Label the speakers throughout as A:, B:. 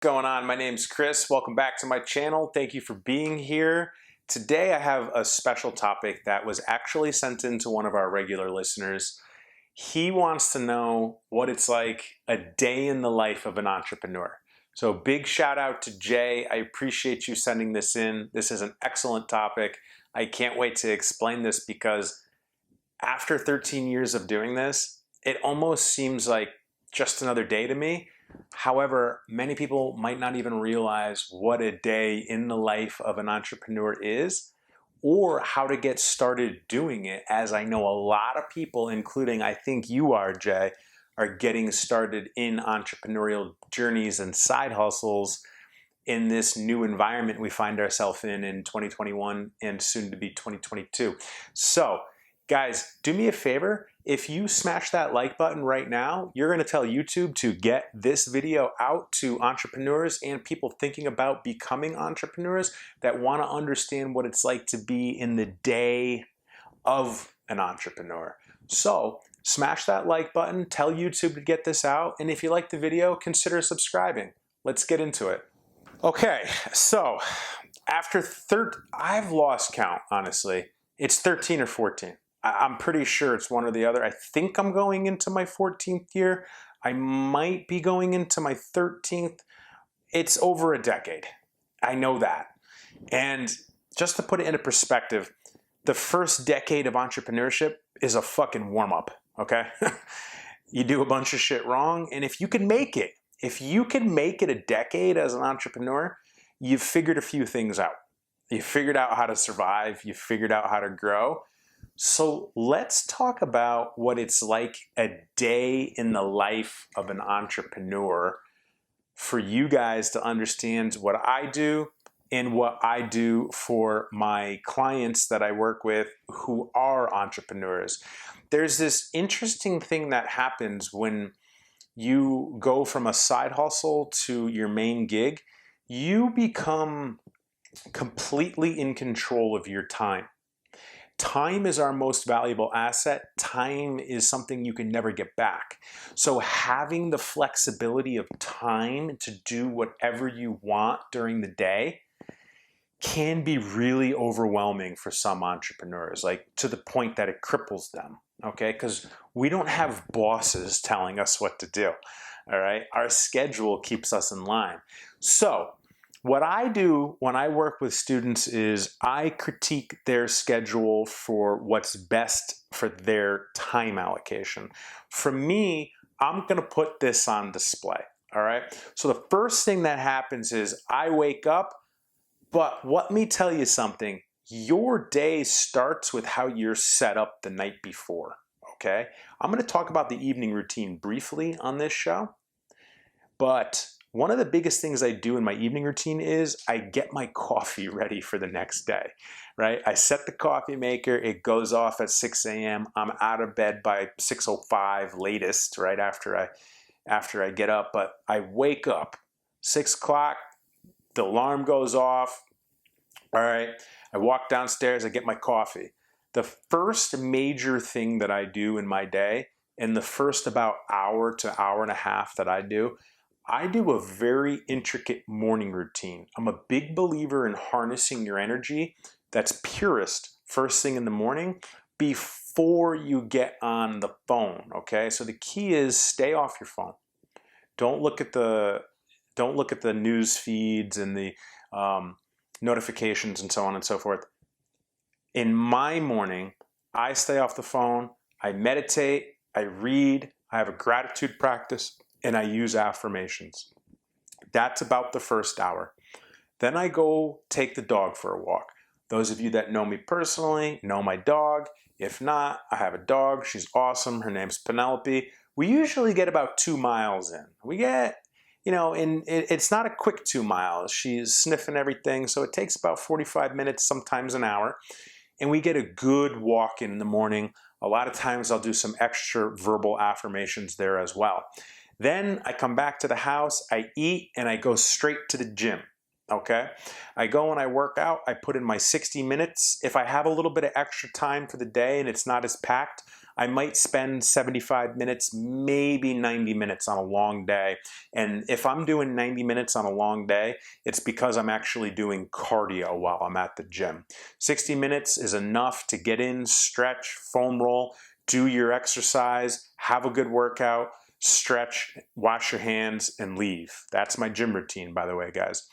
A: Going on? My name's Chris. Welcome back to my channel. Thank you for being here. Today I have a special topic that was actually sent in to one of our regular listeners. He wants to know what it's like a day in the life of an entrepreneur. So big shout out to Jay. I appreciate you sending this in. This is an excellent topic. I can't wait to explain this because after 13 years of doing this, it almost seems like just another day to me. However, many people might not even realize what a day in the life of an entrepreneur is or how to get started doing it, as I know a lot of people, including I think you are, Jay, are getting started in entrepreneurial journeys and side hustles in this new environment we find ourselves in 2021 and soon to be 2022. So, guys, do me a favor. If you smash that like button right now, you're going to tell YouTube to get this video out to entrepreneurs and people thinking about becoming entrepreneurs that want to understand what it's like to be in the day of an entrepreneur. So smash that like button, tell YouTube to get this out, and if you like the video, consider subscribing. Let's get into it. Okay, so after I've lost count, honestly. It's 13 or 14. I'm pretty sure it's one or the other. I think I'm going into my 14th year. I might be going into my 13th. It's over a decade. I know that. And just to put it into perspective, the first decade of entrepreneurship is a fucking warm-up, okay? You do a bunch of shit wrong, and if you can make it a decade as an entrepreneur, you've figured a few things out. You figured out how to survive. You figured out how to grow. So let's talk about what it's like a day in the life of an entrepreneur for you guys to understand what I do and what I do for my clients that I work with who are entrepreneurs. There's this interesting thing that happens when you go from a side hustle to your main gig. You become completely in control of your time. Time is our most valuable asset. Time is something you can never get back. So having the flexibility of time to do whatever you want during the day can be really overwhelming for some entrepreneurs, like to the point that it cripples them, okay? Because we don't have bosses telling us what to do, all right? Our schedule keeps us in line. So what I do when I work with students is I critique their schedule for what's best for their time allocation. For me, I'm going to put this on display, all right? So the first thing that happens is I wake up, but let me tell you something. Your day starts with how you're set up the night before, okay? I'm going to talk about the evening routine briefly on this show, but one of the biggest things I do in my evening routine is I get my coffee ready for the next day, right? I set the coffee maker, it goes off at 6 a.m. I'm out of bed by 6:05 latest, right after I get up, but I wake up 6 o'clock, the alarm goes off, all right? I walk downstairs, I get my coffee. The first major thing that I do in my day, in the first about hour to hour and a half that I do a very intricate morning routine. I'm a big believer in harnessing your energy that's purest first thing in the morning before you get on the phone, okay? So the key is stay off your phone. Don't look at the news feeds and the notifications and so on and so forth. In my morning, I stay off the phone, I meditate, I read, I have a gratitude practice, and I use affirmations. That's about the first hour. Then I go take the dog for a walk. Those of you that know me personally know my dog. If not, I have a dog. She's awesome. Her name's Penelope. We usually get about 2 miles in. We get, and it's not a quick 2 miles. She's sniffing everything, so it takes about 45 minutes, sometimes an hour. And we get a good walk in the morning. A lot of times I'll do some extra verbal affirmations there as well. Then I come back to the house, I eat, and I go straight to the gym. Okay, I go and I work out. I put in my 60 minutes. If I have a little bit of extra time for the day and it's not as packed, I might spend 75 minutes, maybe 90 minutes on a long day. And if I'm doing 90 minutes on a long day, it's because I'm actually doing cardio while I'm at the gym. 60 minutes is enough to get in, stretch, foam roll, do your exercise, have a good workout, stretch, wash your hands, and leave. That's my gym routine, by the way, guys.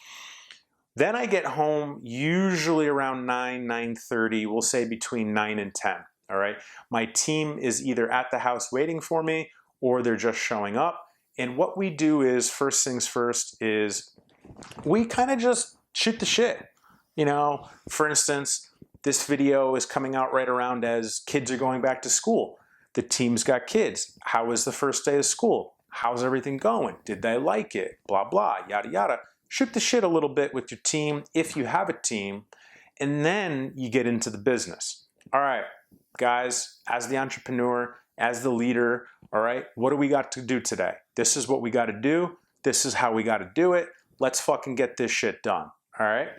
A: Then I get home usually around 9, 9:30, we'll say between 9 and 10, all right? My team is either at the house waiting for me or they're just showing up. And what we do is, first things first, is we kind of just shoot the shit. You know, for instance, this video is coming out right around as kids are going back to school. The team's got kids. How was the first day of school? How's everything going? Did they like it? Blah, blah, yada, yada. Shoot the shit a little bit with your team if you have a team, and then you get into the business. All right, guys, as the entrepreneur, as the leader, all right, what do we got to do today? This is what we got to do. This is how we got to do it. Let's fucking get this shit done. All right,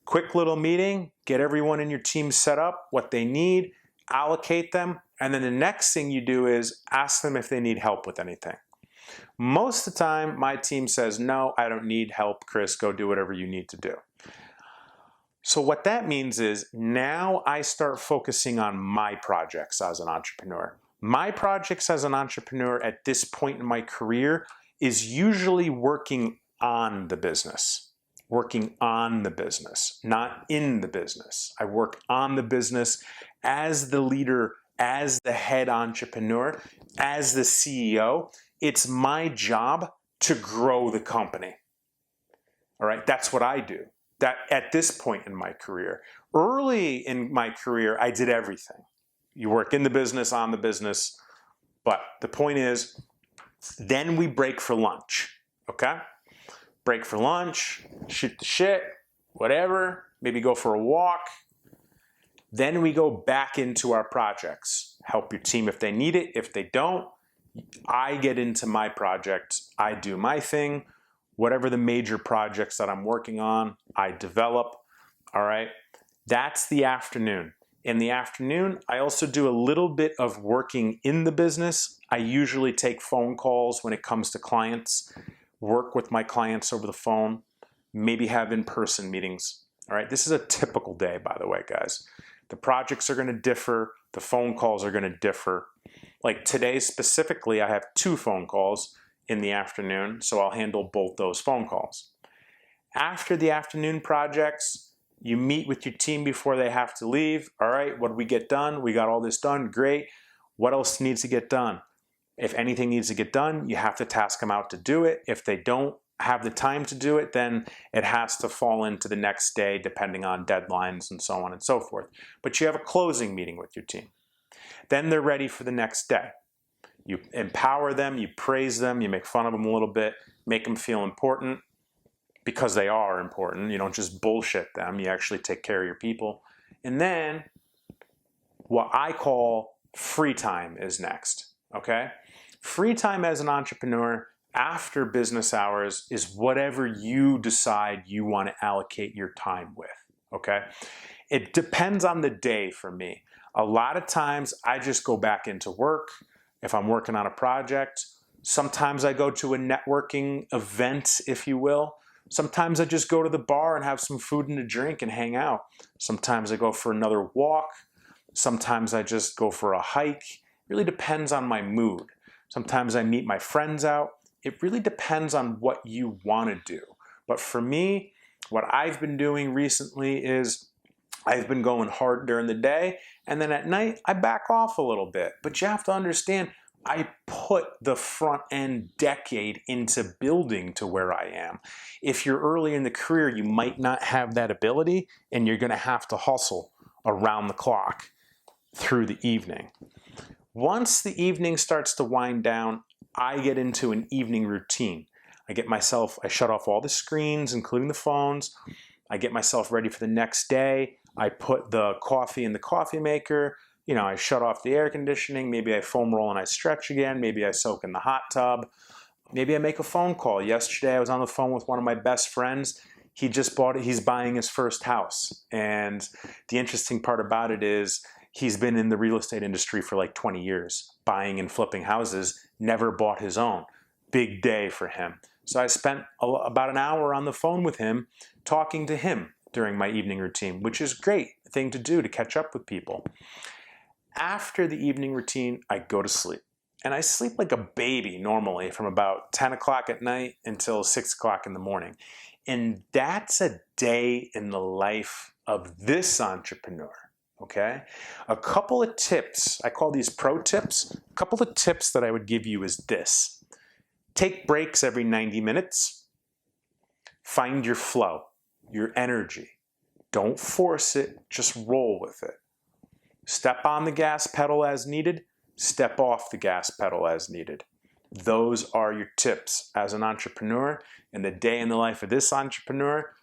A: quick little meeting, get everyone in your team set up, what they need, allocate them, and then the next thing you do is ask them if they need help with anything. Most of the time, my team says, no, I don't need help, Chris, go do whatever you need to do. So what that means is now I start focusing on my projects as an entrepreneur. My projects as an entrepreneur at this point in my career is usually working on the business. Working on the business, not in the business. I work on the business as the leader, as the head entrepreneur, as the CEO. It's my job to grow the company. All right, that's what I do. That at this point in my career. Early in my career, I did everything. You work in the business, on the business, but the point is, then we break for lunch, okay? Break for lunch, shoot the shit, whatever, maybe go for a walk. Then we go back into our projects. Help your team if they need it. If they don't, I get into my project. I do my thing. Whatever the major projects that I'm working on, I develop. All right. That's the afternoon. In the afternoon, I also do a little bit of working in the business. I usually take phone calls when it comes to clients, work with my clients over the phone, maybe have in-person meetings. All right. This is a typical day, by the way, guys. The projects are going to differ. The phone calls are going to differ. Like today specifically, I have 2 phone calls in the afternoon, so I'll handle both those phone calls. After the afternoon projects, you meet with your team before they have to leave. All right, what did we get done? We got all this done, great. What else needs to get done? If anything needs to get done, you have to task them out to do it. If they don't have the time to do it, then it has to fall into the next day depending on deadlines and so on and so forth. But you have a closing meeting with your team. Then they're ready for the next day. You empower them, you praise them, you make fun of them a little bit, make them feel important because they are important. You don't just bullshit them, you actually take care of your people. And then what I call free time is next, okay? Free time as an entrepreneur after business hours is whatever you decide you want to allocate your time with, okay? It depends on the day for me. A lot of times I just go back into work if I'm working on a project. Sometimes I go to a networking event, if you will. Sometimes I just go to the bar and have some food and a drink and hang out. Sometimes I go for another walk. Sometimes I just go for a hike. It really depends on my mood. Sometimes I meet my friends out. It really depends on what you want to do. But for me, what I've been doing recently is I've been going hard during the day, and then at night, I back off a little bit. But you have to understand, I put the front end decade into building to where I am. If you're early in the career, you might not have that ability, and you're going to have to hustle around the clock through the evening. Once the evening starts to wind down, I get into an evening routine. I shut off all the screens, including the phones. I get myself ready for the next day. I put the coffee in the coffee maker. You know, I shut off the air conditioning. Maybe I foam roll and I stretch again. Maybe I soak in the hot tub. Maybe I make a phone call. Yesterday I was on the phone with one of my best friends. He just bought it. He's buying his first house. And the interesting part about it is he's been in the real estate industry for like 20 years, buying and flipping houses, never bought his own. Big day for him. So I spent about an hour on the phone with him, talking to him during my evening routine, which is a great thing to do to catch up with people. After the evening routine, I go to sleep. And I sleep like a baby normally from about 10 o'clock at night until 6 o'clock in the morning. And that's a day in the life of this entrepreneur, okay? A couple of tips, I call these pro tips. A couple of tips that I would give you is this. Take breaks every 90 minutes. Find your flow, your energy. Don't force it, just roll with it. Step on the gas pedal as needed. Step off the gas pedal as needed. Those are your tips as an entrepreneur. And the day in the life of this entrepreneur,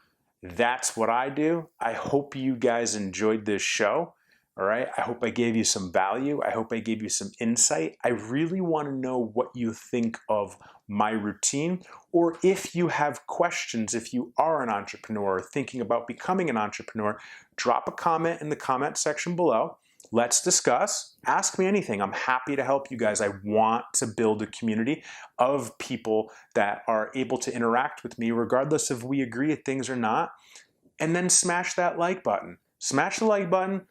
A: that's what I do. I hope you guys enjoyed this show. All right. I hope I gave you some value. I hope I gave you some insight. I really want to know what you think of my routine, or if you have questions, if you are an entrepreneur or thinking about becoming an entrepreneur, drop a comment in the comment section below. Let's discuss. Ask me anything. I'm happy to help you guys. I want to build a community of people that are able to interact with me regardless if we agree at things or not. And then smash that like button. Smash the like button,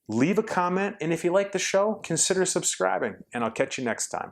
A: leave a comment, and if you like the show, consider subscribing, and I'll catch you next time.